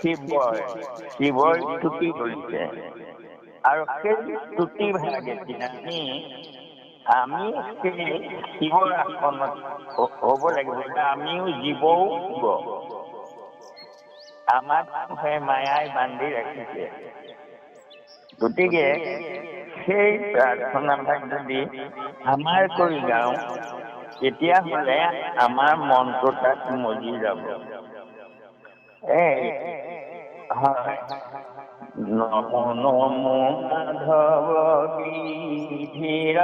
শিৱৰ স্তুতি কৰিছে আৰু সেই স্তুতি ভাগে আমি সেই শিৱৰ আসনত হ'ব লাগিব। আমিও জীৱও শিৱ, আমাক সেই মায়াই বান্ধি ৰাখিছে। গতিকে সেই প্ৰাৰ্থনা ভাগ যদি আমাৰ কৰি যাওঁ তেতিয়াহ'লে আমাৰ মনটো তাত মজি যাব। হয়, নমো নমো মাধৱ বিধিৰ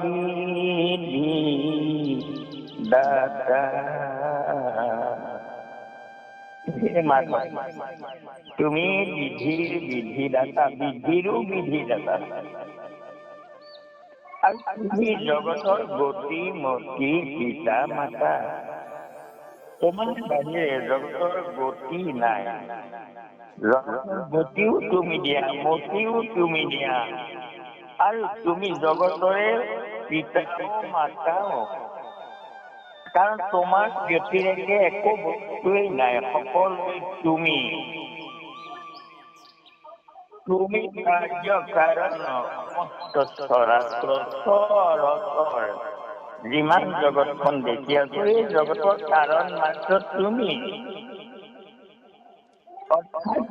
বিধি দাতা। তুমি বিধিৰ বিধিদাতা, বিধিৰো বিধিদাতা। আৰু তুমি জগতৰ গতি মতি পিতা মাতা। তোমাৰ বাহিৰে জগতৰ গতি নাই। জগতৰ গতিও তুমি দিয়া, মতিও তুমি দিয়া, আৰু তুমি জগতৰে পিতাও মাতাও। কাৰণ তোমাৰ ব্যতিৰেকে একো বস্তুৱেই নাই, সকলোৱে তুমি। তুমি কাৰ্য কাৰণ যিমান জগতখন দেখি আছো এই জগতৰ কাৰণ মাত্ৰ তুমি। অৰ্থাৎ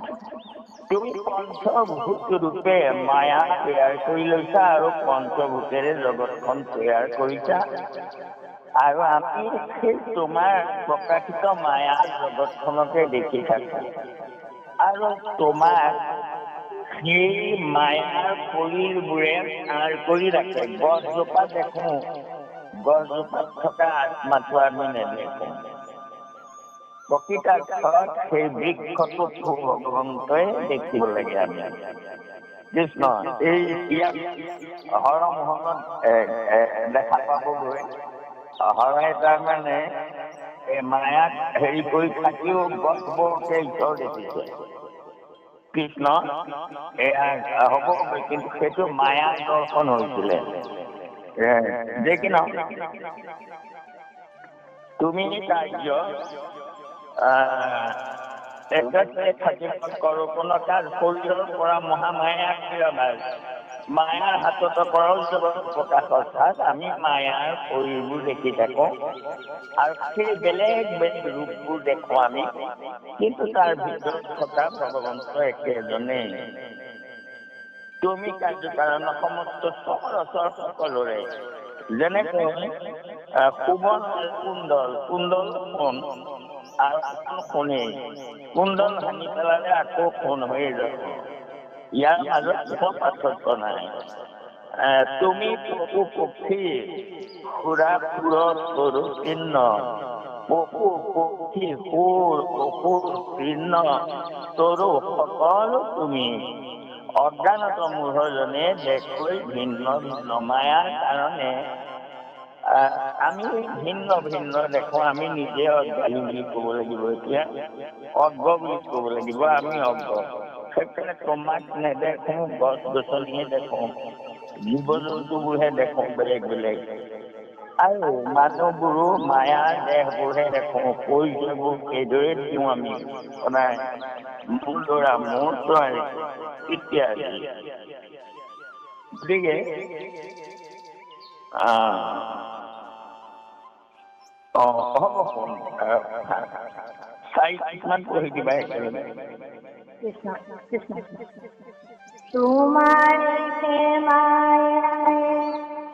তুমি পঞ্চভূত ৰূপে মায়া তৈয়াৰ কৰি লৈছা আৰু পঞ্চভূতেৰে জগতখন তৈয়াৰ কৰিছা। আৰু আমি সেই তোমাৰ প্ৰকাশিত মায়া জগতখনকে দেখি থাকো। আৰু তোমাক সেই মায়াৰ শৰীৰবোৰে আঁৰ কৰি ৰাখে। গছজোপা দেখো, গছজোপাত থকা আত্মাটো আমি নেদেখো। প্ৰকৃতাৰ্থত সেই বৃক্ষটোত ভগৱন্তই দেখিব লাগে আমি। কৃষ্ণ এই ইয়াক হৰমোহনত দেখা পাবগৈ। হৰাই তাৰমানে মায়াক হেৰি কৰি থাকিও গছবোৰকে ঈশ্বৰ দেখিছে। কৃষ্ণ এয়া হ'ব, কিন্তু সেইটো মায়া দৰ্শন হৈছিলে। যে কি নহওক তুমি কাৰ্য কৰো কোনো তাৰ শৰীৰৰ পৰা মহামায়া মায়াৰ হাতত কৰল জগত প্ৰকাশ। অৰ্থাৎ আমি মায়াৰ শৰীৰবোৰ দেখি থাকো আৰু সেই বেলেগ বেলেগ ৰূপবোৰ দেখো আমি, কিন্তু তাৰ ভিতৰত থকা ভগৱন্ত একেজনেই। তুমি কাৰ্যকাৰণ সমস্ত চৰাচৰ সকলোৰে। যেনেকৈ সুবল কুণ্ডল, কুণ্ডল সোণ আৰু সোণেই, কুণ্ডল ভাঙি পেলালে আকৌ সোণ হৈ যাব। ইয়াৰ মাজত কোনো পাৰ্থক্য নাই। তুমি পশু পক্ষী সুৰা সুৰৰ তৰু চিহ্ন, পশু পক্ষী সুৰ অসুৰ চিহ্ন তৰু সকলো তুমি। অজ্ঞানত মূঢ়জনে দেখৈ ভিন্ন ভিন্ন মায়াৰ কাৰণে আমি ভিন্ন ভিন্ন দেখো। আমি নিজে অজ্ঞানী বুলি ক'ব লাগিব, এতিয়া অজ্ঞ বুলি ক'ব লাগিব। আমি অজ্ঞ। সেইকাৰণে তোমাক নেদেখো, গছ গছনিয়ে দেখো, জীৱ জন্তুবোৰহে দেখো বেলেগ বেলেগ। আৰু মানুহবোৰো মায়াৰ দেহবোৰহে দেখো, পৰিচয়বোৰ সেইদৰে দিওঁ আমি সদায়। মোৰ ল'ৰা, মোৰ ছোৱালী ইত্যাদি। গতিকে হ'ব শুন, 4 পঢ়ি দিবা একেলগে। কৃষ্ণ কৃষ্ণ। তোমাৰ মায়াই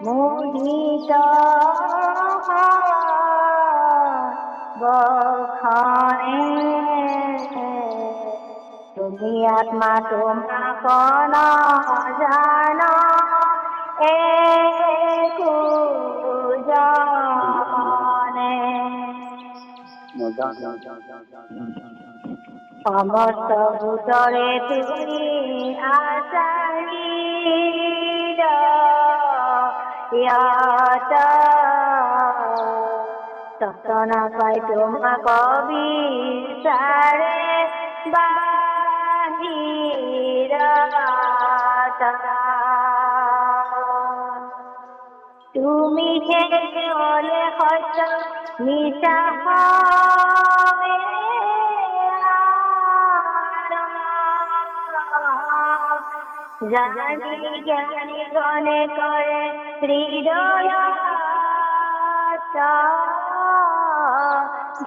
মোহিত বখনে, তুমি আত্মা তোমাক জানো একো জানে। সমস্ত ভূতৰে তুমি আচাৰীৰ ইয়াত তৎনা পাই তোমাক বিচাৰে বাহিৰত। তুমি কেৱলে সত্য মিছা জানি জ্ঞানী গণে কৰে হৃদয়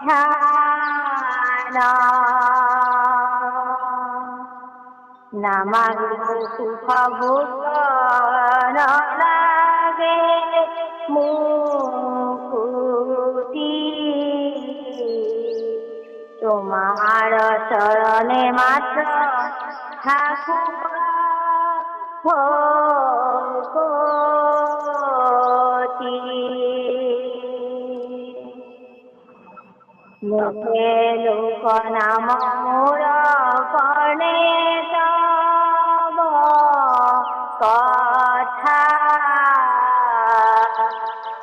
ধ্যান নামাগো সুখ ভোগ নালাগে মুকুতি তোমার চরণে মাত্র থাকুক ভকতি মুখে লোক নাম মোর কর্ণে তব কথা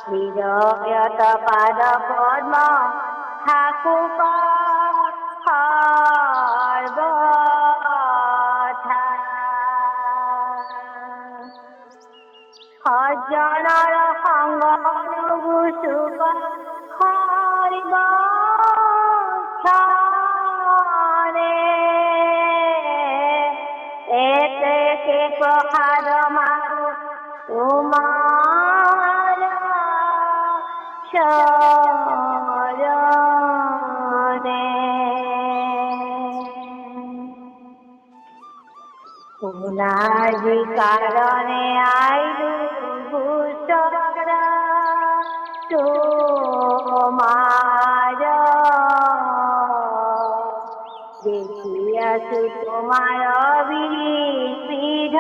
হৃদয়ত পাদ পদ্ম থাকুক সর্বথা সজ্জনৰ সংগ নুগুচুক হৰিব ক্ষণে এতেকে প্ৰসাদ মাৰো তোমাৰ চৰণে পুনাজি কারণে আইলু ভূষর তোমার দেখিয়াছি তোমার বিবিধ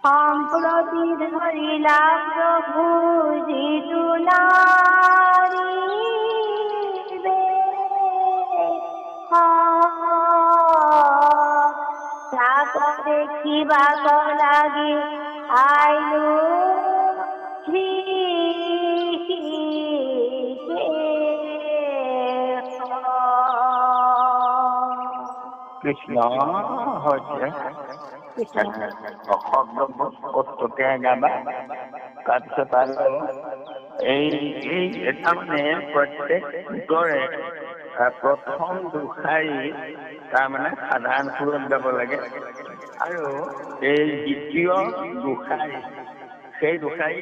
সম্প্রতি ধরিলা প্রভু যিদু নারী তাক দেখিবাক লাগি আইলু কৃষ্ণ হচ্ছে শব্দকে গাবা তাৰপিছত আৰু এই এটা মানে প্ৰত্যেক গীতৰে প্ৰথম দুষাৰী তাৰমানে সাধাৰণ সুৰত গাব লাগে আৰু এই দ্বিতীয় দুষাৰী সেই দুষাৰী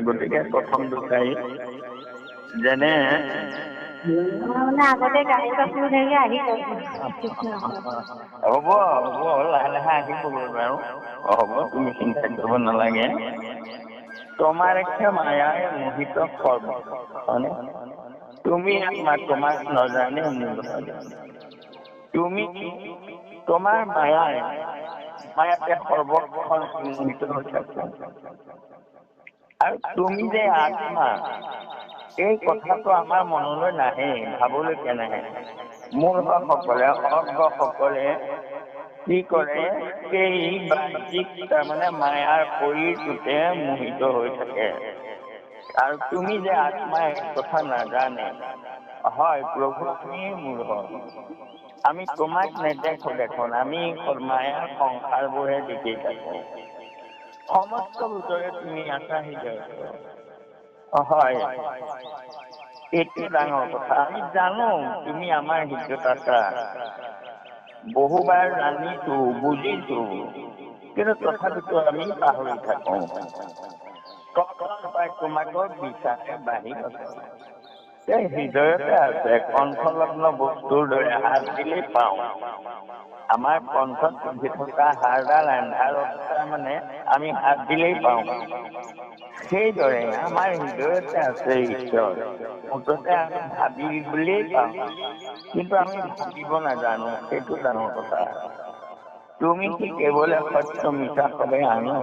গতিকে প্ৰথম দুষাৰী যেনে আগতে গাড়ী পাছু ধৰি আহি হ'ব লাহে লাহে আহিব বাৰু হ'ব তুমি চিন্তা কৰিব নালাগে তোমাৰ একটা মায়াই মোহিত সৰ্ব তুমি তোমাক নজানে তুমি তোমাৰ মায়াতে সৰ্বক্ষণ মোহিত হৈ থাকা আৰু তুমি যে আত্মা এই কথাটো আমাৰ মনলৈ নাহে ভাবলৈকে নাহে মূৰ্খসকলে অজ্ঞসকলে কি কৰে সেই বাহ্যিক তাৰমানে মায়াৰ শৰীৰটোতে মোহিত হৈ থাকে আৰু তুমি যে আত্মাই কথা নাজানে হয় প্ৰভু তুমি মূৰ্খ আমি তোমাক নেদেখো দেখোন আমি মায়াৰ সংসাৰবোৰহে দেখি থাকো সমস্ত ভিতৰে তুমি আছা হৃদয় হয় এইটো ডাঙৰ কথা আমি জানো তুমি আমাৰ হৃদয়ত আছা বহুবাৰ জানিছো বুজিছো কিন্তু তথাপিতো আমি পাহৰি থাকো তোমাকৰ বিশ্বাসে বাঢ়ি আছে হৃদয়তে আছে কণ্ঠলগ্ন বস্তুৰ দৰে হাত দিলেই পাওঁ আমাৰ কণ্ঠত পিন্ধি থকা হাড়ডাল এন্ধাৰত মানে আমি হাত দিলেই পাওঁ সেইদৰে আমাৰ হৃদয়তে আছে ঈশ্বৰ মুঠতে আমি ভাবি বুলিয়েই পাওঁ কিন্তু আমি ভাবিব নাজানো সেইটো ডাঙৰ কথা তুমি কি কেৱল সত্য মিছা সবে আনো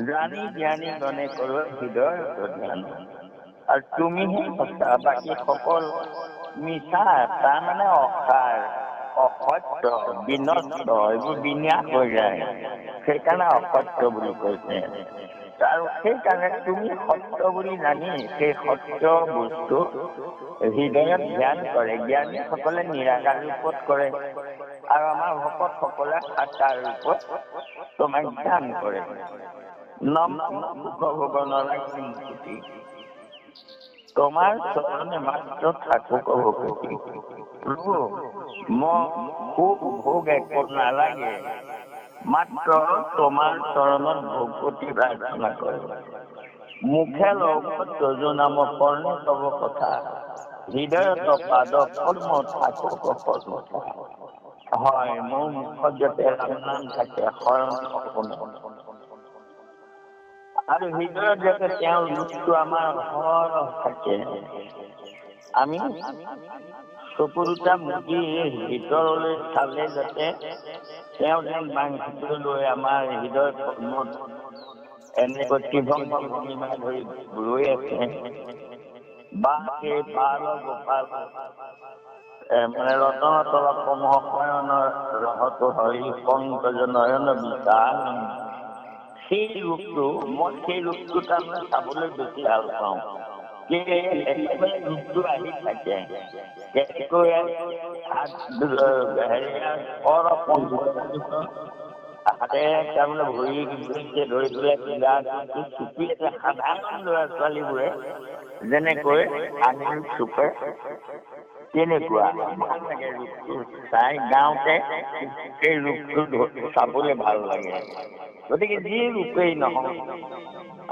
জানি জ্ঞানী গণে কৰোঁ হৃদয় ধ্যান আৰু তুমিহে সঁচা বাকী সকল মিছা তাৰমানে অসাৰ অসত্য বিনষ্ট এইবোৰ বিন্যাস হৈ যায় সেইকাৰণে অসত্য বুলি কৈছে আৰু সেইকাৰণে তুমি সত্য বুলি জানি সেই সত্য বস্তু হৃদয়ত ধ্যান কৰে জ্ঞানীসকলে নিৰাকাৰ ৰূপত কৰে আৰু আমাৰ ভকতসকলে সাতটা ৰূপত তোমাক ধ্যান কৰে। নম ভগৱানৰ মুকুতি, তোমাৰ চৰণে মাত্ৰ থাকো ভগৱতী। প্ৰভু মই খুব ভোগ একো নালাগে, মাত্ৰ তোমাৰ চৰণত ভগৱতী প্ৰাৰ্থনা কৰে। মুখে লগত যজু নাম কৰ্ণে কব কথা, হৃদয়ত পাদ কৰ্ম থাকো কথা। হয়, মোৰ মুখত যাতে ৰাম নাম থাকে, শৰণ সপোন, আৰু হৃদয়ত যাতে তেওঁৰ ৰূপটো আমাৰ অহৰহ থাকে। আমি চকু দুটা মুদি ভিতৰলৈ চালে যাতে তেওঁ যেন বাংশীটো লৈ আমাৰ হৃদয় এনেকৈ ত্ৰিভংগ ভূমিমা ধৰি ৰৈ আছে। বা সেই পাল গোপাল মানে ৰতন তল কমহ শয়নৰ ৰহত হৰি পংকজ নয়ন বিশাল, সেই ৰূপটো মই সেই ৰূপটো তাৰমানে চাবলৈ বেছি ভাল পাওঁ। একেবাৰে ৰূপটো আহি থাকে, হাতে তাৰমানে ভৰি ধৰি পেলাই কিবা চুপি আছে। সাধাৰণ ল'ৰা ছোৱালীবোৰে যেনেকৈ আঙুলি চুপে, তেনেকুৱা ভাল লাগে ৰূপটো চাই। গাওঁতে সেই ৰূপটো চাবলৈ ভাল লাগে। গতিকে যি ৰূপেই নহওক,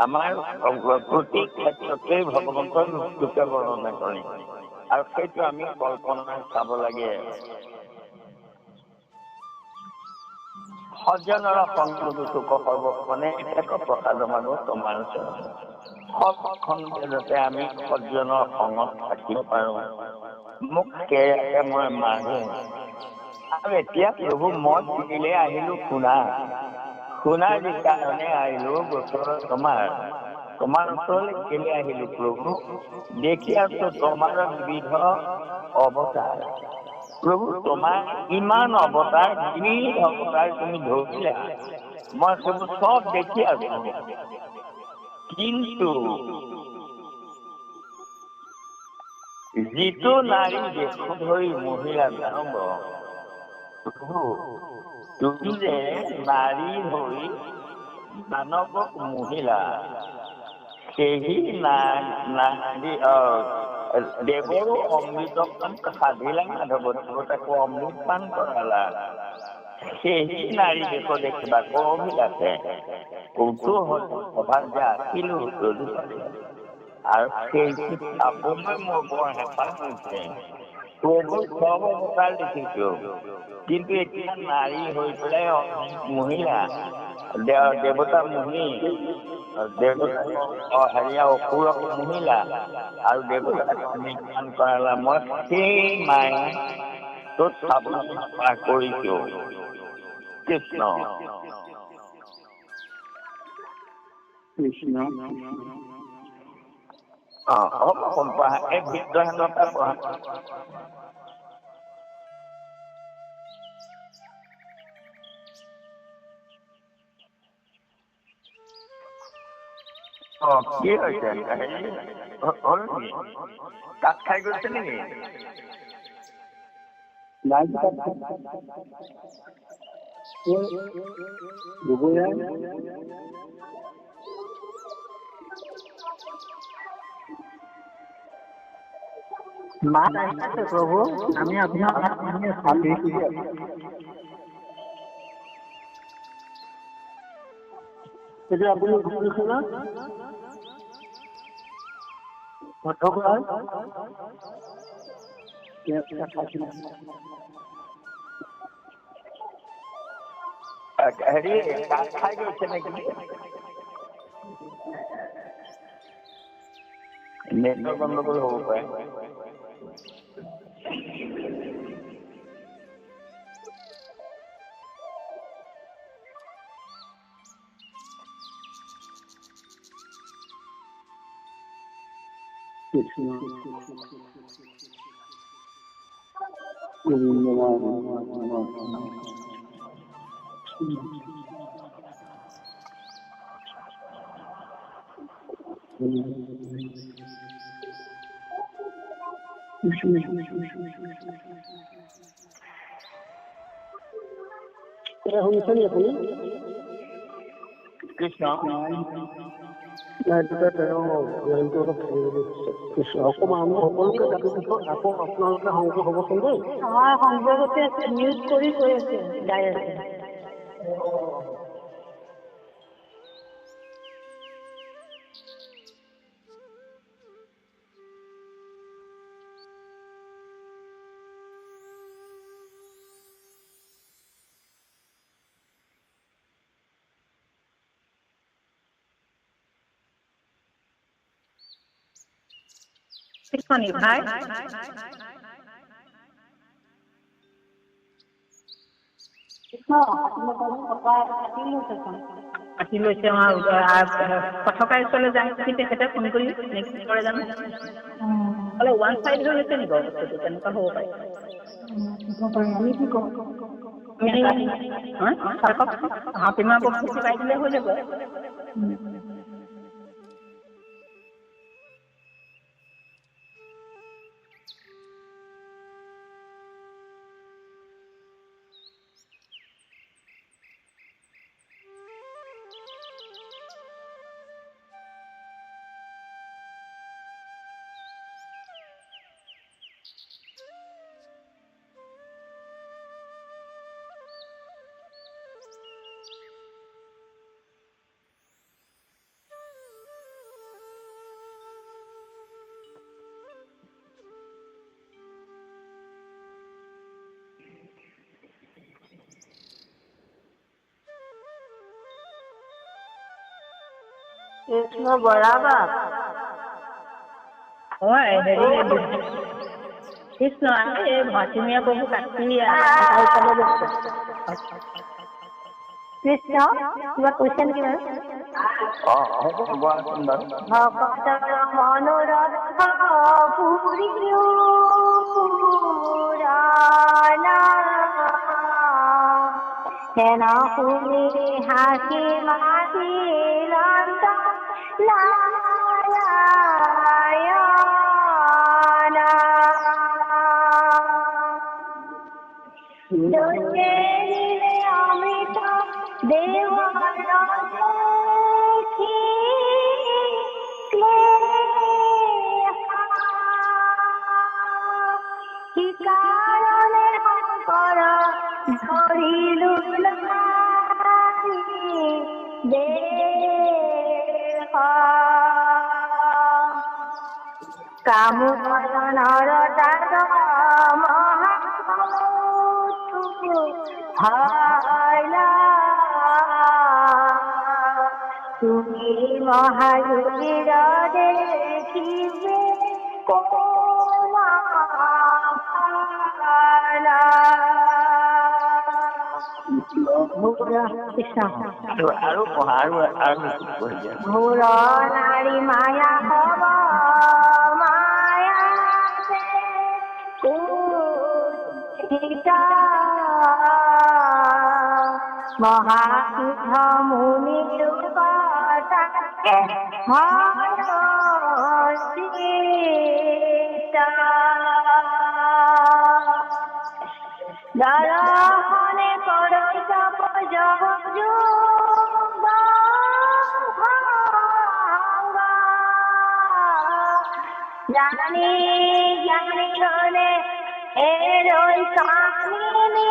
আমাৰ প্ৰতি ক্ষেত্ৰতেই ভগৱন্তৰ ৰূপটোকে বৰ্ণনা কৰে, আৰু সেইটো আমি কল্পনাৰে চাব লাগে। সজ্জনৰ সংগ সুখ সৰ্বক্ষণে এক প্ৰসাদ মানো তোমাৰ চৰণ। সবখনতে যাতে আমি সজ্জনৰ সংগত থাকিব পাৰো, মোক সেয়াকে মই মানো। আৰু এতিয়া প্ৰভু মই কিনিলে আহিলো শুনাৰ কাৰণে আহিলো গোচৰ তোমাৰ ওচৰলৈ কেলে আহিলো প্ৰভু? দেখি আছো তোমাৰ বিবিধ অৱতাৰ। প্ৰভু তোমাৰ ইমান অৱতাৰ, বিবিধ অৱতাৰ তুমি ধৰিলা, মই সেইবোৰ চব দেখি আছো। কিন্তু যিটো নাৰী দেখো ধৰি মহিলা জানব, প্ৰভু তুমি যে নাৰী হৈ দানৱক মহিলা, সেই নাৰী দেৱৰো অমৃত পান সাধিলা মাধৱ, দেৱতাকো অমৃত পান কৰালা। সেই নাৰী দেখো দেখিবা অভিলাষে কৌতূহল সভাত যে আছিলো, আৰু সেই চাবলৈ মোৰ বৰ হেঁপাহ হৈছে। প্ৰভু চব অৱতাৰ দেখিছো, কিন্তু এতিয়া নাৰী হৈ পেলাই মহিলা, দেৱতা মুনি, হেৰিয়া অসুৰক মহিলা, আৰু দেৱতাক নিৰ্মাণ কৰালা। মই সেই মায়ে তত চাবলৈ হেঁপাহ কৰিছো। কৃষ্ণ কৃষ্ণ। অকণ পঢ়া, এই বিদ্ৰোহেন্দ্ৰৰ পৰা পঢ়া। কি হৈছে? হ'ল নেকি? কাট খাই গৈছে নেকি? মাত আহিছে প্ৰভু, আমি আপোনাৰ এতিয়া আপুনি হেৰি কাট খাই গৈছে নেকি? নেটৰ গণ্ডগোল হ'ব পাৰে। এতিয়া শুনিছে নি আপুনি? কৃষ্ণ দুটা তেওঁ লাইনটো অলপ কৃষ্ণ অকণমান সকলোকে কাটি দিছোঁ। আকৌ আপোনালোকে সংযোগ হ'বচোন দেই। আমাৰ সংযোগতে আছে, মিউট কৰি কৈ আছে গাই আছে। ভাই পাতি লৈছে পথকাৰ ওচৰলৈ যায় নেকি তেখেতে ফোন কৰি নেক্সট কৰে জানো অলপ ওৱান চাইড হৈ গৈছে নেকি বাৰু বস্তুটো তেনেকুৱা হ'ব পাৰে আমি কি কওঁ? তোমাৰ বস্তু শিকাই দিলে হৈ যাব কৃষ্ণ বৰাবাদ হেৰি কৃষ্ণ এই ভাতিমীয়া প্ৰভু কাটি কৃষ্ণ কিবা কৈছে নেকি বাৰু? ভকতৰ মনোৰথ পুৰিও পুৰাণা সেনা শুনি হাসি মাতি লন্ত নাৰায়ণা দৈনিলে অমৃত দেৱৰ দেখি কি কাৰণে শংকৰ ধৰিলো দেহ কামুকৰণৰ দাগ মহা তুমি মহাযোগীৰ দেখিবে কলা কৃষ্ণ আৰু ঘোৰ নাৰী মায়া হব মায়া মহাসিদ্ধ মুনি দৰহনে কৰৈ যাব জানি জানি গলে এৰই কামিনী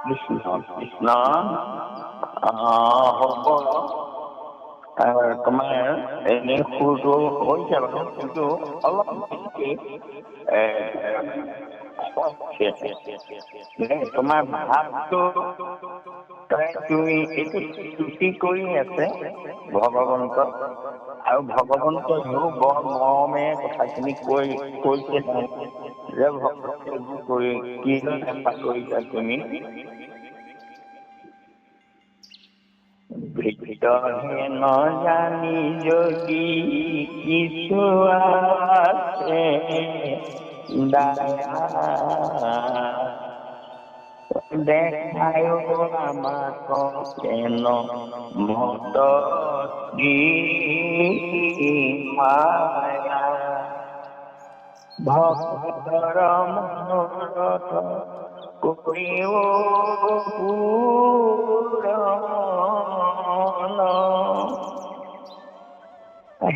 কৃষ্ণ কৃষ্ণ হ'ব তোমাৰ এনেই সুৰটো হৈছে বাৰু কিন্তু অলপ তোমাৰ ভাৱটো তুমি এইটো স্তুতি কৰি আছে ভগৱন্ত আৰু ভগৱন্তও বৰ মৰমে কথাখিনি কৈছে যে ভগৱন্ত এইবোৰ কৰি কি কৰিছা তুমি ভিতৰহে নজানি যদি কিছু আছে দেখায়ো আমাক কেন মত মায়া ভক্তৰ মনোৰথ কৰিও পূৰণ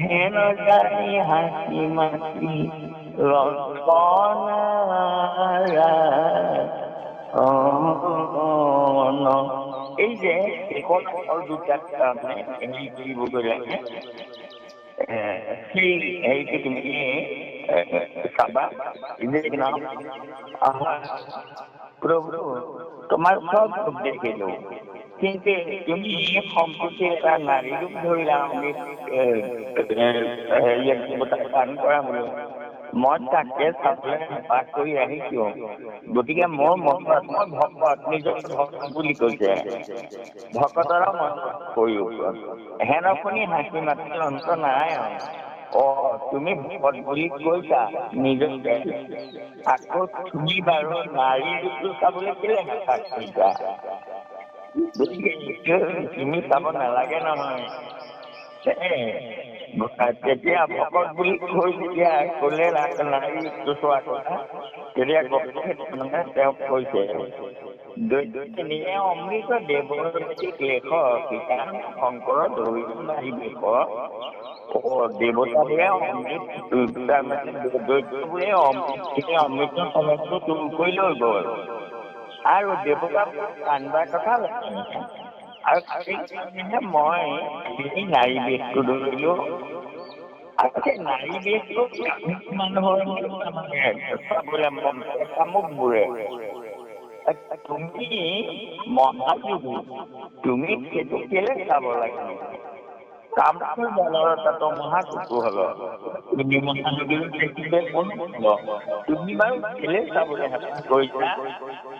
হেন জানি হাসি মাতি ৰচনাৰা এই যে এখন দুটাত তাৰমানে হেৰি কৰিবগৈ লাগে সেই হেৰিটো তুমি চাবা প্ৰভু তোমাৰ চব ৰূপ দেখিলো কিন্তু তুমি সম্প্ৰতি এটা নাৰী ৰূপ ধৰিলা পান কৰা বোলো মই তাকে চাবলৈ পাঠ কৰি আহিছো গতিকে মোৰ মনত মই ভকত নিজৰ ভকত বুলি কৈছে ভকতৰ মন কৰি হেন শুনি হাঁহি মাতিল অন্ত নাৰায়ণ তুমি ভকত বুলি কৈছা নিজকে আকৌ তুমি বাৰু নাৰী ৰূপটো চাবলৈ কেলে নাথাক কৈছা গতিকে তুমি চাব নালাগে নহয় তেতিয়া ভকত বুলি কৈ যেতিয়া কলে নাৰী ৰূপটো চোৱা কথা তেতিয়া মানে তেওঁক কৈছে অমৃত দেৱৰতিক লেখক শংকৰ ধৰিব নাৰী লেখক দেৱতাবোৰে অমৃত তাৰমানে দৈত্যবোৰে অমৃত সমস্তটো চুৰ কৰি লৈ গ'ল আৰু দেৱতাবোৰ কান্দাৰ কথা আৰু সেইকাৰণে মই নাৰী বেশটো ধৰিলো আৰু সেই নাৰী বেশটো মানুহৰ চাবলৈ মন কামুকবোৰে তুমি মহাযোগী তুমি সেইটো কেলে চাব লাগে কামটো জনৰতাটো মহাকুকুহল তুমি মহাযোগী দেখিলে কোন তুমি বাৰু কেলে চাবলৈ কৈছা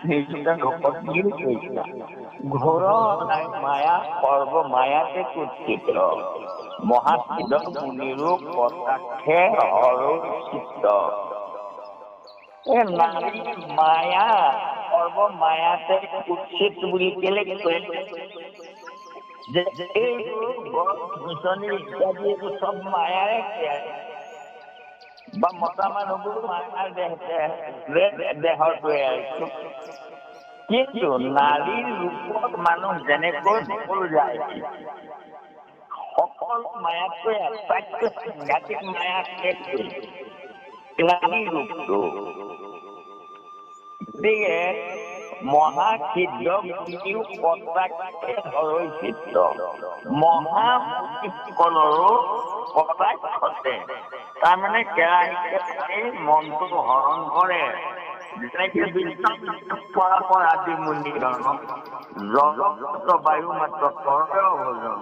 নিজকে ভকত বুলিও কৈছা ঘোৰ মায়া সৰ্ব মায়াতে কুৎসিত মহাসিদ্ধ মুনিৰো কটাক্ষে হৰৰ চিত্ত নাৰী মায়া সৰ্ব মায়াতে কুৎসিত বুলি কেলে কয় যে এইবোৰ গছ গছনি ইত্যাদি এইবোৰ চব মায়াৰে বা মতা মানুহবোৰ মায়াৰ দেহটোৱে কিন্তু নাৰীৰ ৰূপত মানুহ যেনেকৈ সকলো যায় সকলো মায়াতকৈ আটাইতকৈ সাংঘাতিক মায়া নাৰীৰ ৰূপটো গতিকে মহাসিদ্ধ মুনিও কটাক্ষে হৰৈ চিত্ত মহামুনিসকলৰো কটাক্ষতে তাৰমানে কেৰাহীতে মনটো হৰণ কৰে যেনেকে পৰাপৰ আদি মুনিজন জগত বায়ু মাত্ৰ কৰ্ণ ভোজন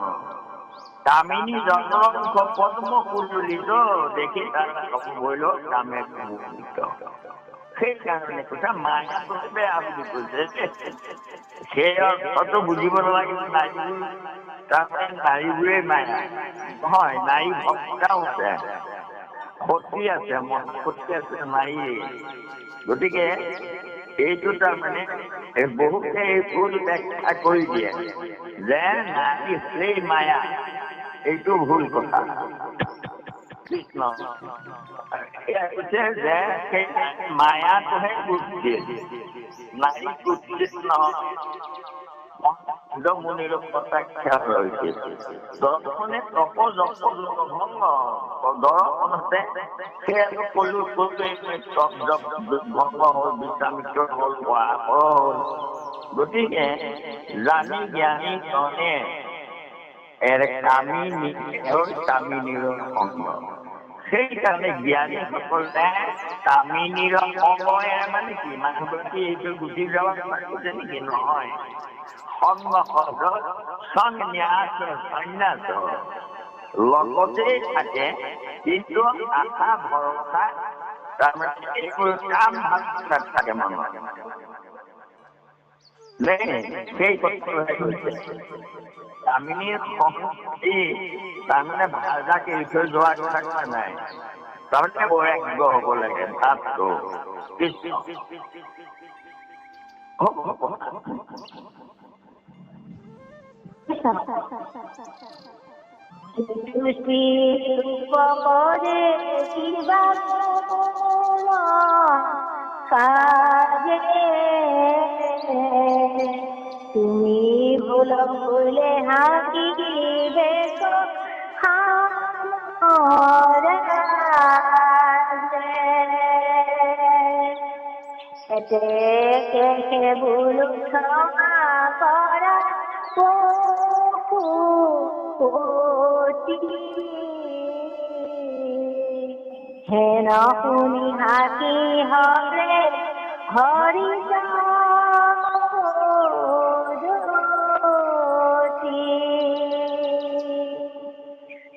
কামিনী জনৰংশ পদ্ম কুজুলিত দেখি তাৰ বৈল কামে কুমুদিত সেইকাৰণে কথা মায়াটো বেয়া বুলি কৈছে সেই অৰ্থটো বুজিব নালাগিব নাৰীবোৰ তাৰমানে নাৰীবোৰেই মায়া নহয় নাৰী ভক্তাও আছে সতী আছে মহাসতী আছে নাৰী গতিকে এইটো তাৰমানে বহুতে এই ভুল ব্যাখ্যা কৰি দিয়ে যে নাৰী সেই মায়া এইটো ভুল কথা কৃষ্ণ যে সেই মায়াটোহে বুদ্ধি নাৰী কুৎসিত নহয় মুনিৰ কটাক্ষে ৰৈছে দৰ্শনে তপ জপ ভংগ দৰ্শনতে সেই কলো তপ জপ ভংগ হল বিশ্বামিত্ৰ হল কোৱা হল গতিকে জানি জ্ঞানী জনে কামিনীৰ সংগ সেইকাৰণে জ্ঞানীসকলে কামিনীৰ সংগয়ে মানে কি মানুহগৰাকী এইটো গুচি যাব পাৰিছে নেকি নহয় সংগ সন্ন্যাস সন্ন্যাস লগতেই থাকে কিন্তু আশা ভৰসা তাৰমানে এইবোৰ কাম ভাল থাকে মানুহ সেই কথাই কৈছে কামিনীৰ সংগতি তাৰমানে ভাজাক এৰি থৈ যোৱা কথা কোৱা নাই তাৰমানে বৈৰাগ্য হব লাগে ভাৱটো দৃষ্টি উপরে কিবা কাজে তুমি ভুল ভুলে হাঁকিবে এতে কে ভুল ক্ষমা করা হেন শুনি হাকি হরে হরি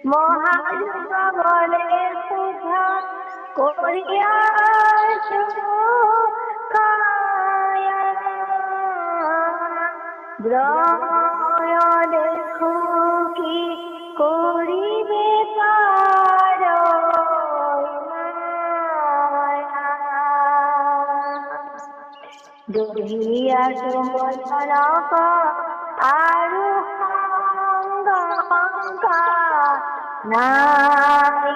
মহাযুগ বলে সুধা করিয়া গ্রহ দেখো কি করিবে তার দহিয়া সুমনক আৰু সংগা নাই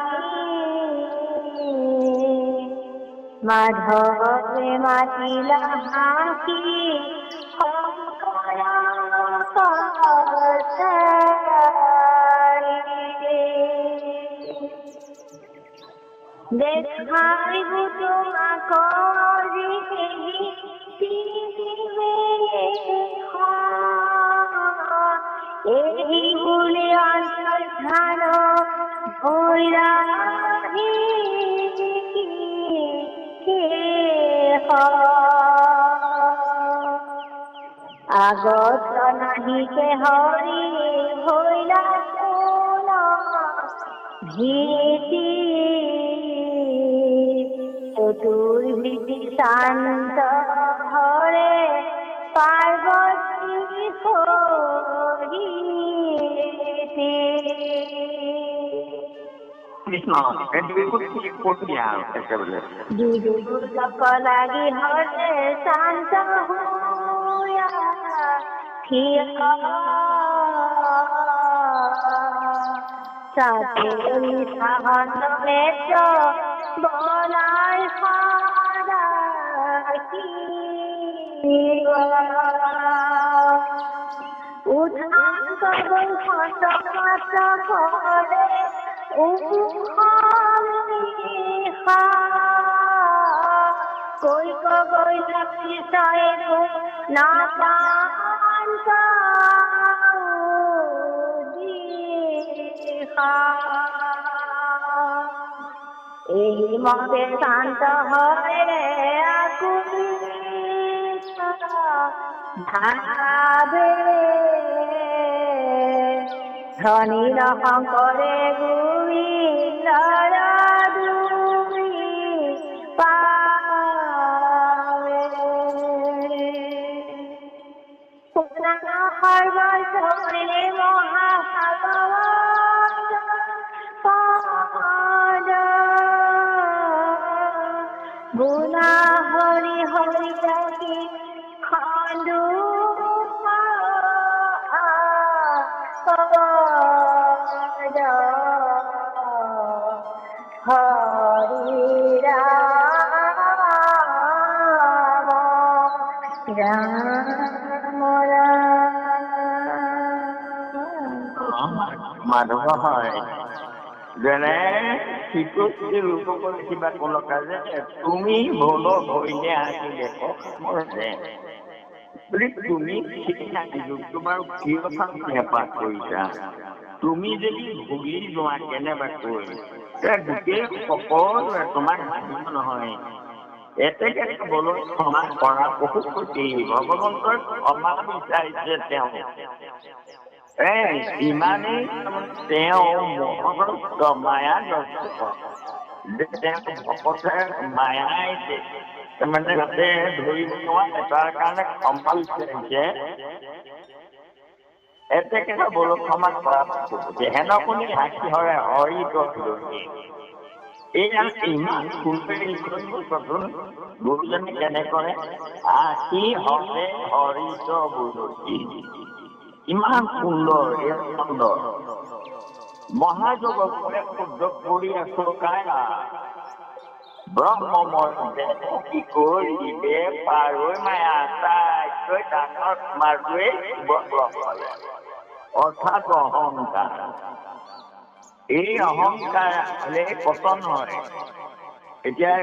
মাধৱে মাতিলা হাঁকি দেখাইব তোমাক এই গুলি অন্তৰ্ধান ভৈৰা আগত নাহিকে হৰি ভৈলা ভীতি চতুর্ভীতি শান্ত হরে পার্বতী কৃষ্ণ দুর্লভ লাগি হরে শান্ত হইয়া সাথে সাহন্ত নেত্র বলাই উৎসান্ত বৈশত করে কই কই বিষয় না এই মতে শান্ত হয়ে ভাবে ধনীর শঙ্করে গোবিন্দর দুই পাবে পুরাণ সর্বশরীরে মহাভগবান গুণা হরি হরি যাকি খণ্ডু হরি রাম রাম মাধৱ হয় যেনে শিশুশ্ৰী ৰূপকৰ কিবা কলকা যে তুমি ভুল ভৰিলে আহি দেখো মৰতে বুলি তুমি তোমাৰ কি কথা হেঁপাহ কৰিছা তুমি যদি ভুগি যোৱা কেনেবাকৈ গোটেই সকলোৱে তোমাক মানিব নহয় এতেকে বলো ক্ষমা কৰা বহুত ক্ষতি ভগৱন্তৰ ক্ষমা বিচাৰিছে তেওঁ ইমানেই তেওঁ মায়া ভকতে মায়াই মানে যাতে ধৰিব নোৱাৰে তাৰ কাৰণে ক্ষমা বিচাৰিছে এতেকে বলো ক্ষমা কৰা হেন শুনি হাসি হৰে হৰিত এইয়া ইমান ফুলপেৰি কৰিব চোন গুৰুজনে কেনে কৰে আহি হৰে হৰিত বুলতি ইমান সুন্দৰ সুন্দৰ মহাযোগবোৰে শুদ্ধ কৰি আছো কায়া ব্ৰহ্মময় কি কৰিবে পাৰৈ মায়া তাইতকৈ ডাঙৰ মাৰটোৱে অৰ্থাৎ অহংকাৰ। এই অহংকাৰ হলে পতন হয়। এতিয়া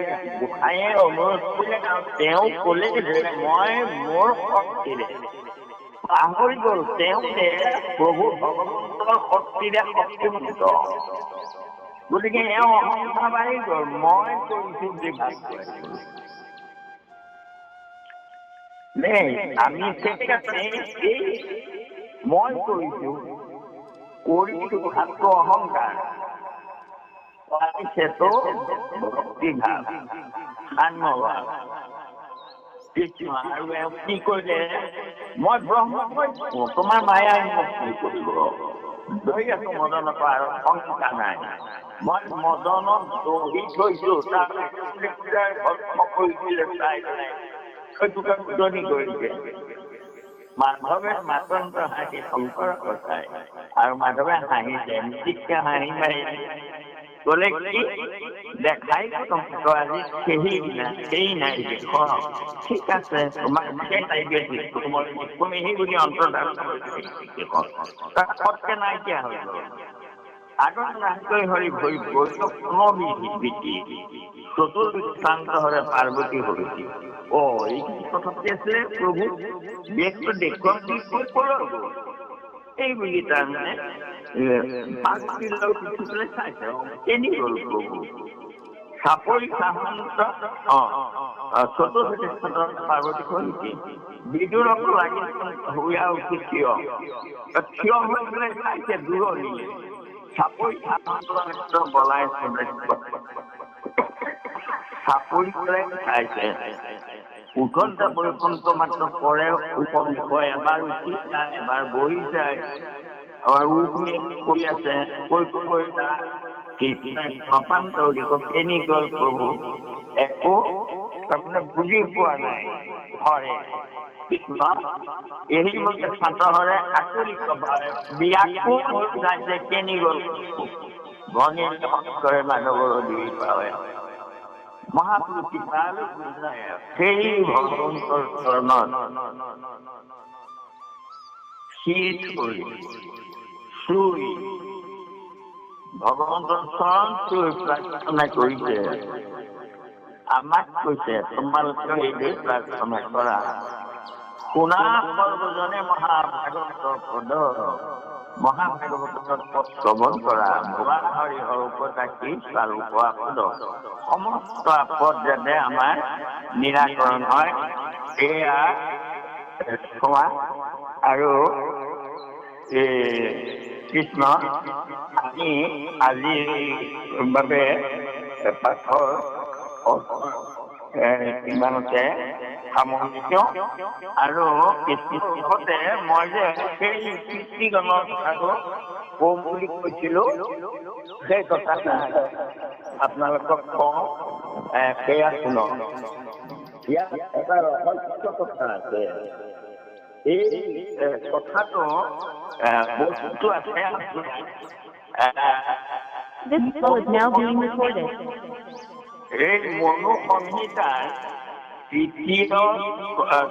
গোসাঁয়ে অনুৰোধ কৰিলে তেওঁ কলে যে মই মোৰ শক্তিৰে পাহৰি গল তেওঁ যে প্ৰভু ভগৱন্তৰ শক্তিৰে শক্তিমন্ত। গতিকে এওঁ অহংকাৰ বাঢ়ি গল, মই কৰিছো বুলি ভাগ কৰিছো। আমি ঠিক আছে মই কৰিছো ভাগটো অহংকাৰ পাইছেতো ভক্তি ভাৱ সান্যভাৱ। আৰু এওঁ কি কৰিলে মই ব্ৰহ্ম কৈছো তোমাৰ মায়াই মোক কি কৰিব ধৰি আছো মদনত আৰু শংকা নাই। মই মদনত দহি থৈছো ভস্ম কৰি দিলে চাই পেলাই সেইটোকে উদনি কৰিছে। মাধৱে মাতন্ত হাঁহি শংকৰ কথাই আৰু মাধৱে হাঁহিছে ঠিককে হাঁহি মাৰি কলে কি দেখাই আজি সেই নাই দেখ ঠিক আছে তোমাক তুমি সেই বুলি অন্তৰ্ধান সৎকে নাইকিয়া হৈ গল। আগত নাকৈ হৰি ভৰি পুনৰ্বিধি চতুৰ্বিশ্ৰান্ত হৰে পাৰ্বতী হৰিতি। এই কথাটি আছিলে প্ৰভু ব্যক্ত দেখুৱাম এই বুলি তাৰমানে পাৰ্বতীৰ লগত উঠি পেলাই চাইছে কেনি গল প্ৰভু চাপৰি সামন্ত চতুৰ্ভুজ পাৰ্বতী হৰিতি। বিদুৰকো লাগিছিল হুয়া উঠি থিয় হৈ পেলাই চাইছে দূৰণি চাপৰি সামন্ত বলাই চাপৰি পেলাই চাইছে। উঠন্তে বৈকুণ্ঠ মাত্ৰ পৰে উপৰ এবাৰ উঠি যায় এবাৰ বহি যায় আৰু কৰি আছে কেনি গল প্ৰভু একো তাৰমানে বুজি পোৱা নাই। হৰে কৃষ্ণ এই মতে ছাত্ৰহৰে আকুলি ব্যাকুল হৈ যাইছে কেনি গল ভঙে কৰে মাধৱৰ দুই পাৱে মহাপুৰুষী সেই ভগৱন্তৰ চৰণত চুই ভগৱন্তৰ চৰণ চুই প্ৰাৰ্থনা কৰিছে। আমাক কৈছে তোমালোকে এইদৰে প্ৰাৰ্থনা কৰা। শুনা সৰ্বজনে মহাভাগৱতৰ পদ মহাভাগৱতৰ পদ শ্ৰৱণ কৰা। ভগৱা হৰি হৰপতাকি চালু পোৱা পদ সমস্ত আপদ যাতে আমাৰ নিৰাকৰণ হয় এয়া ক্ষমা। আৰু কৃষ্ণ আমি আজিৰ বাবে পাঠৰ ইমানতে সামৰিছো। আৰু কৃষ্ণতে মই যে সেই কৃষ্টিগণৰ কথাটো কম বুলি কৈছিলো সেই কথাটা আপোনালোকক কওঁ সেয়া শুনক। ইয়াত এটা ৰহস্য কথা আছে। এই কথাটো বস্তুটো আছে This call is now being recorded. এই মনুসংহিতাৰ তৃতীয়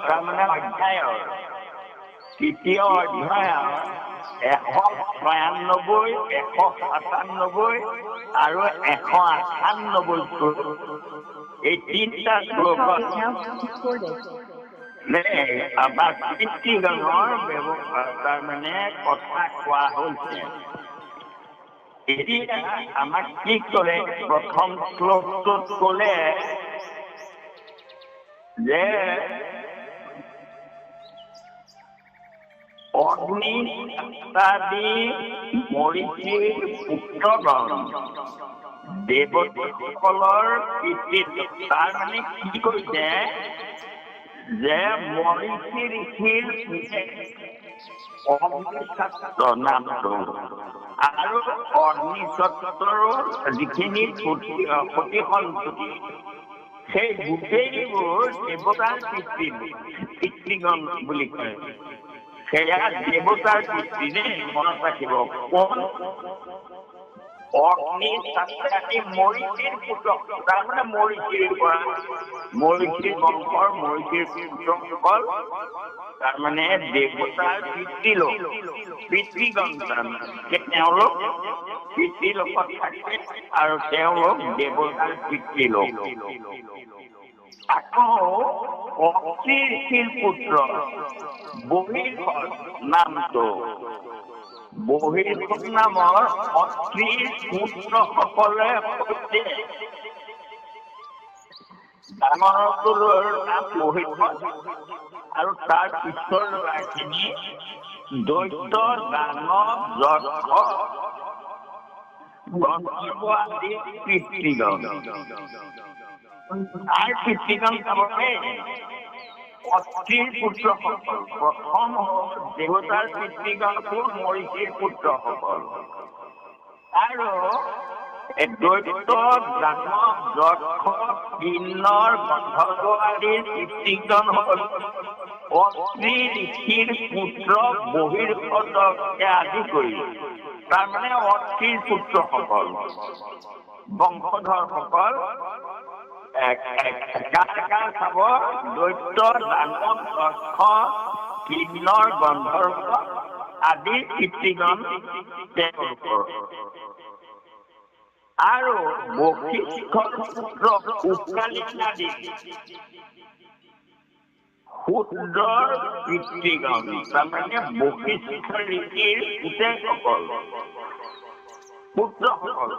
তাৰমানে অধ্যায়ৰ 196, 197 আৰু 198 এই তিনিটা শ্লোকত আমাৰ কৃষ্টিগণৰ ব্যৱহাৰ তাৰমানে কথা কোৱা হৈছে। এতিয়া আমাক কি কৰে প্ৰথম শ্লোকটোত কলে যে অগ্নি মৰিচিৰ পুত্ৰগণ দেৱতাসকলৰ কীৰ্তিত তাৰমানে কি কৰিছে যে মৰিচি ঋষিৰ অগ্নিছাত্ৰ নামটো আৰু অগ্নিছত্ৰৰো যিখিনি সতী সেই গোটেইবোৰ দেৱতাৰ পিতৃগণ বুলি কয়। সেয়া দেৱতাৰ পিতৃ মনত ৰাখিব। কোন অগ্নি ছাত্ৰাটি মৰিষীৰ পুত্ৰ, তাৰমানে মৰিষীৰ পৰা মৰিষীৰ বংশৰ মৰিষীৰ পুত্ৰসকল তাৰমানে দেৱতাৰ পিতৃলোক, পিতৃগণ তাৰমানে তেওঁলোক পিতৃলোকত থাকে আৰু তেওঁলোক দেৱতাৰ পিতৃলোক। আকৌ অত্ৰি ঋষিৰ পুত্ৰ বহিৰ্ষদ নামটো, বহিৰ্ষদ নামৰ অত্ৰিৰ পুত্ৰসকলে সৈতে ডাঙৰটোৰ নাম বহিৰ্ষদ আৰু তাৰ পিছৰ ল'ৰাখিনি দৈত্য, দানৱ, যক্ষ, গন্ধৰ্ব আদি পিতৃগণ। তাৰ পিতৃগণ চাবলে অত্ৰিৰ পুত্ৰসকল। প্ৰথম হ'ল দেৱতাৰ পিতৃগণ মৰিষীৰ পুত্ৰসকল, আৰু দৈত্য, দানৱ, যক্ষ, কিন্নৰ, গন্ধৰ্ব আদিৰ পিতৃগণ হ'ল অত্ৰি ঋষিৰ পুত্ৰ বহিৰ্ষদকে আদি কৰি, তাৰমানে অত্ৰিৰ পুত্ৰসকল, বংশধৰসকল। চাব দৈত্য, দানৱ, যক্ষ, কিন্নৰ, গন্ধৰ্ব আদি পিতৃগণ তেওঁলোকৰ। আৰু বশিষ্ঠৰ পুত্ৰ উকালিনাদি শূদ্ৰৰ পিতৃগণ, তাৰমানে বশিষ্ঠ ঋষিৰ পুতেকসকল, পুত্ৰসকল।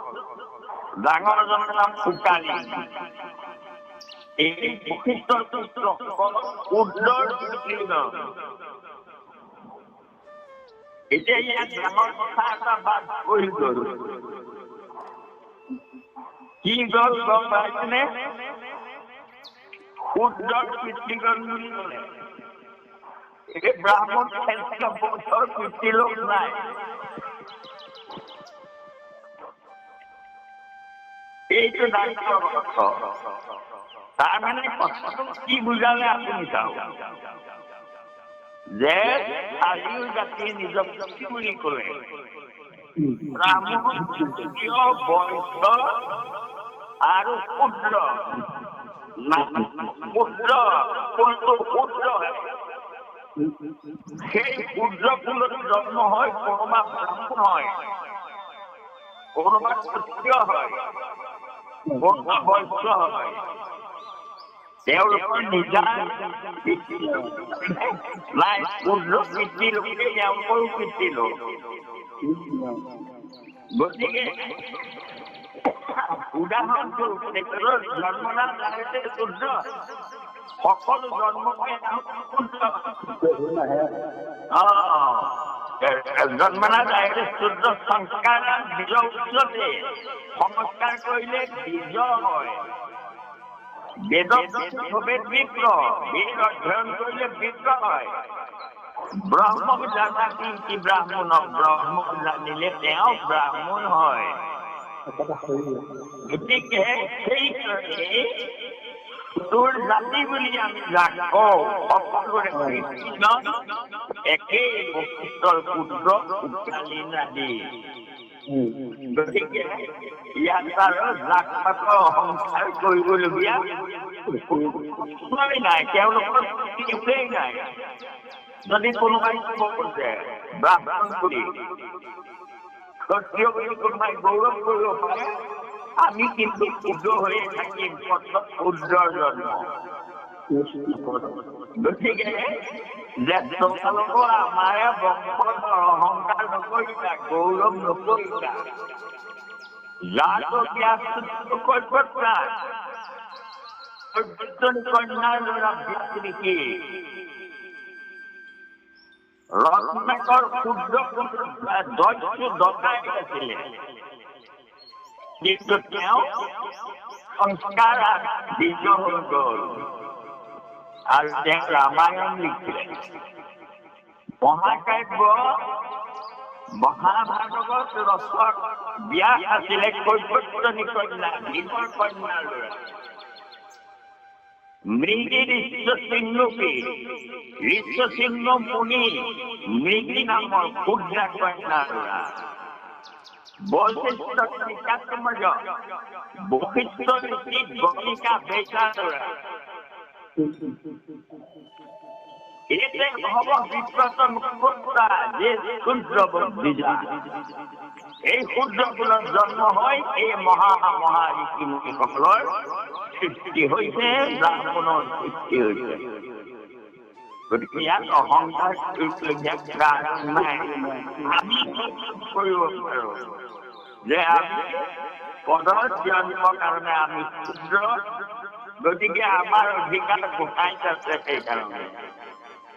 ডাঙৰজনৰ নাম উকালি। এই বশিষ্ঠৰ পুত্ৰসকল শূদ্ৰৰ পিতৃগণ। এতিয়া ইয়াত ডাঙৰ কথা এটা বাদ কৰি গ'ল। কি গ'ল গম পাইছেনে? শূদ্ৰৰ পিতৃগণ বুলি ক'লে এই ব্ৰাহ্মণ শ্ৰেষ্ঠ বংশৰ পিতৃলোক নাই। এইটো ডাঙৰ কথা। তাৰমানে কথাটো কি বুজালে আপুনি চাওক, যে চাৰিও জাতিয়ে নিজক কি বুলি ক'লে? ব্ৰাহ্মণ, ক্ষত্ৰিয়, বৈশ্য আৰু শূদ্ৰ। শূদ্ৰ কোনটো শূদ্ৰ? সেই শূদ্ৰ কুলত জন্ম হয় কোনোবা ব্ৰাহ্মণ হয়, কোনোবা ক্ষত্ৰিয় হয়, কোনোবা বৈশ্য হয়। তেওঁলোকৰ নিজা নাই, শূদ্ৰ পিতৃলোকে তেওঁলোকৰো পিতৃলোক। গতিকে উদাহৰণস্বৰূপে জন্মনাথ ডাইৰেক্টে শূদ্ৰ, সকলো জন্ম জন্মনাথ ডাইৰেক্টে শূদ্ৰ। সংস্কাৰ বীজ উচ্চতে, সংস্কাৰ কৰিলে বীজ হয়। বেদত বেদ বিপ্ৰ, বেদ অধ্যয়ন কৰিলে বিপ্ৰ হয়। ব্ৰহ্ম জানা কি ব্ৰাহ্মণ, ব্ৰহ্ম জানিলে তেওঁ ব্ৰাহ্মণ হয়। গতিকে সেইকাৰণে তোৰ জাতি বুলি আমি যাক কওঁ, সকলোৰে কৃষ্ণ একেই বশিষ্ঠৰ পুত্ৰ উকালিনাদি। গতিকে ইয়াত আৰু জাক পাতৰ অহংকাৰ কৰিবলগীয়া নাই, তেওঁলোকৰ একোৱেই নাই। যদি কোনোবাই ক'ব খোজে ব্ৰাহ্মণ বুলি, ক্ষত্ৰিয় বুলি কোনোবাই গৌৰৱ কৰিব পাৰে, আমি কিন্তু ক্ষুদ্ৰ হৈয়ে থাকিম, ক্ষুদ্ৰৰ জন্ম। গতিকে জ্যেষ্ঠকালকো আমাৰে বংশৰ অহংকাৰ নকৰিবা, গৌৰৱ নকৰিবা। যাতো কন্যাৰ ল'ৰা নেকি ৰত্নাকৰ ক্ষুদ্ৰ দৈত্য ডকাইত আছিলে, কিন্তু তেওঁ সংস্কাৰ বীজ হৈ গ'ল আৰু তেওঁ ৰামায়ণ লিখিলে। মহাকাব্য মহাভাৰতত ৰচক ব্যাস আছিলে কৈবৰ্তনী কন্যা, ভীমৰ কন্যাৰ ল'ৰা। মৃগী ঋষ্যশৃংগী, ঋষ্যশৃংগ মুনি মৃগী নামৰ ক্ষুদ্ৰ কন্যাৰ ল'ৰা। বৈশিষ্ট্য নিকাতমজ বৈশিষ্ট্য নীতি গণিকা বেকারা এতে হব বিব্রত মুক্তা যে সূর্য বর্ধিজা এই সূর্যকুলত জন্ম হয় এই মহা মহা ঋষি মুনিসকলৰ সৃষ্টি হৈছে ব্ৰাহ্মণৰ সৃষ্টি হৈছে গতিকে ইয়াত অহংকাৰ নাই আমি কৰিব পাৰোঁ যে আমি পদৰ জন্মৰ কাৰণে আমি ক্ষুদ্ৰ গতিকে আমাৰ অধিকাৰ গোসাঁইত আছে সেইকাৰণে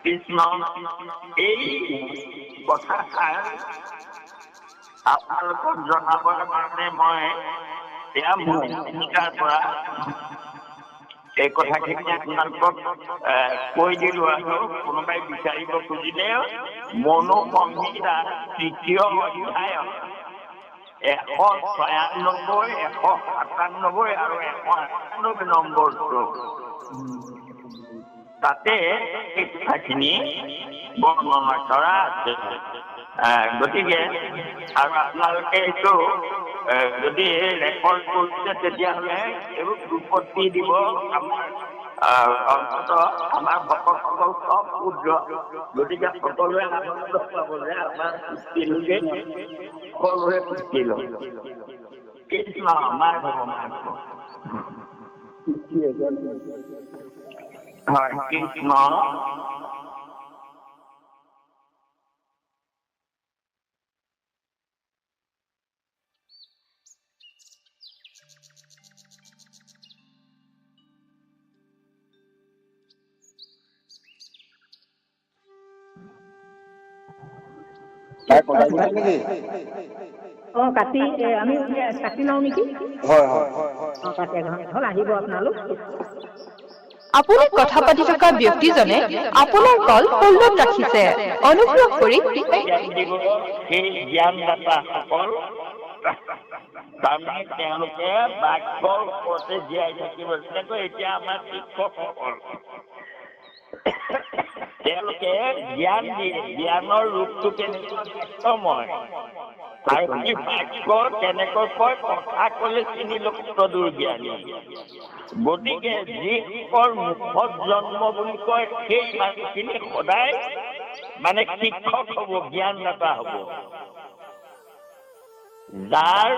কৃষ্ণ এই কথাষাৰ আপোনালোকক জনাবৰ কাৰণে মই এয়া মোৰ ভূমিকাৰ পৰা এই কথাখিনি আপোনালোকক কৈ দিলো আৰু কোনোবাই বিচাৰিব খুজিলে মনোসংহিতা ৩য় অধ্যায় ১৯৬ ১৯৭ আৰু ১৯৯ নম্বৰ শ্লোক তাতে এই কথাখিনি বৰ্ণনা কৰা আছে গতিকে আৰু আপোনালোকে এইটো যদি ৰেকৰ্ড কৰিছে তেতিয়াহ'লে এইবোৰ দুপত্তি দিব আমাৰ অন্ততঃ আমাৰ ভকতসকল চব ক্ষুদ্ৰ গতিকে সকলোৱে আনন্দ পাব যে আমাৰ সৃষ্টি লোকে সকলোৱে সৃষ্টি লয় কৃষ্ণ আমাৰ হয় কৃষ্ণ কাটি আমি কাটি লওঁ নেকি কাটি হ'ল আহিব আপোনালোক আপুনি কথা পাতি থকা ব্যক্তিজনে আপোনাৰ কল হোল্ডত ৰাখিছে অনুগ্ৰহ কৰি সেই জ্ঞানদাতাসকল তাৰমানে তেওঁলোকে বাক্যৰ ওপৰতে জীয়াই থাকিব যেনেকৈ এতিয়া আমাৰ শিক্ষকসকল তেওঁলোকে জ্ঞান দিয়ে জ্ঞানৰ ৰূপটো কেনেকৈ বাক্যময় আৰু সেই বাক্য কেনেকৈ কয় কথা ক'লে চিনি লোকদূৰ জ্ঞানী গতিকে যিসকল মুখত জন্ম বুলি কয় সেই মানুহখিনি সদায় মানে শিক্ষক হ'ব জ্ঞানদাতা হ'ব যাৰ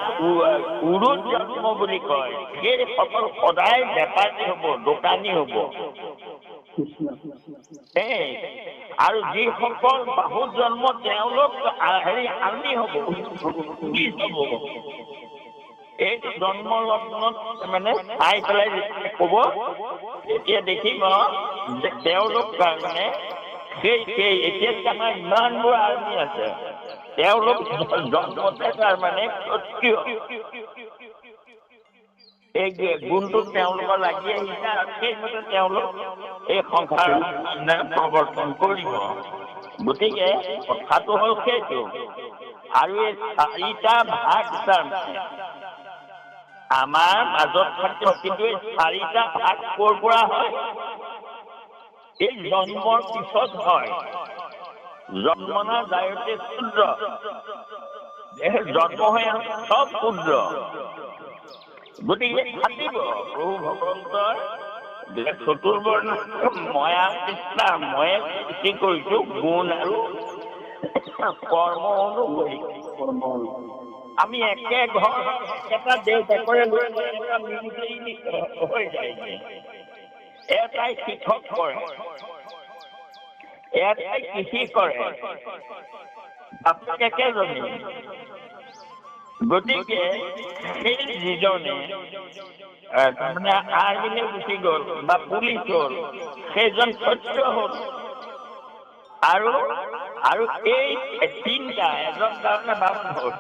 উৰুত জন্ম বুলি কয় সেইসকল সদায় বেপাৰী হ'ব দোকানী হ'ব আৰু যিসকল বাহুত জন্ম তেওঁলোক আৰ্মি হ'ব পুলিচ হ'ব এইটো জন্ম লগ্নত মানে চাই পেলাই যেতিয়া ক'ব তেতিয়া দেখিব যে তেওঁলোক মানে সেই এতিয়া আমাৰ ইমানবোৰ আৰ্মি আছে তেওঁলোক জন্মতে তাৰমানে ক্ষত্ৰিয় এই গুণটো তেওঁলোকৰ লাগি আহিছে আৰু সেইমতে তেওঁলোক এই সংসাৰ প্ৰৱৰ্তন কৰিব গতিকে কথাটো হ'ল সেইটো আৰু এই 4টা ভাগ আমাৰ মাজত থাকিব কিন্তু এই 4টা ভাগ ক'ৰ পৰা হয় এই জন্মৰ পিছত হয় জন্মনা যায়তে ক্ষুদ্ৰ জন্ম হৈ চব ক্ষুদ্ৰ গতিকে থাকিব প্ৰভু ভগৱন্তৰ চতুৰ্বৰ্ণ ময়া কৃষ্ণা ময়ে সৃষ্টি কৰিছো গুণ আৰু কৰ্ম অনুসৰি আমি একে ঘৰ এটা দেউতাকৰে লৈ হৈ যায় এটাই শিক্ষক কৰে এটাই কৃষি কৰে বাপেক একেজনী গতিকে সেই যিজনে তাৰমানে আৰ্মিলে গুচি গ'ল বা পুলিচ হ'ল সেইজন ক্ষত্ৰিয় হ'ল আৰু এই 3টা এজন তাৰমানে বামুণ হ'ল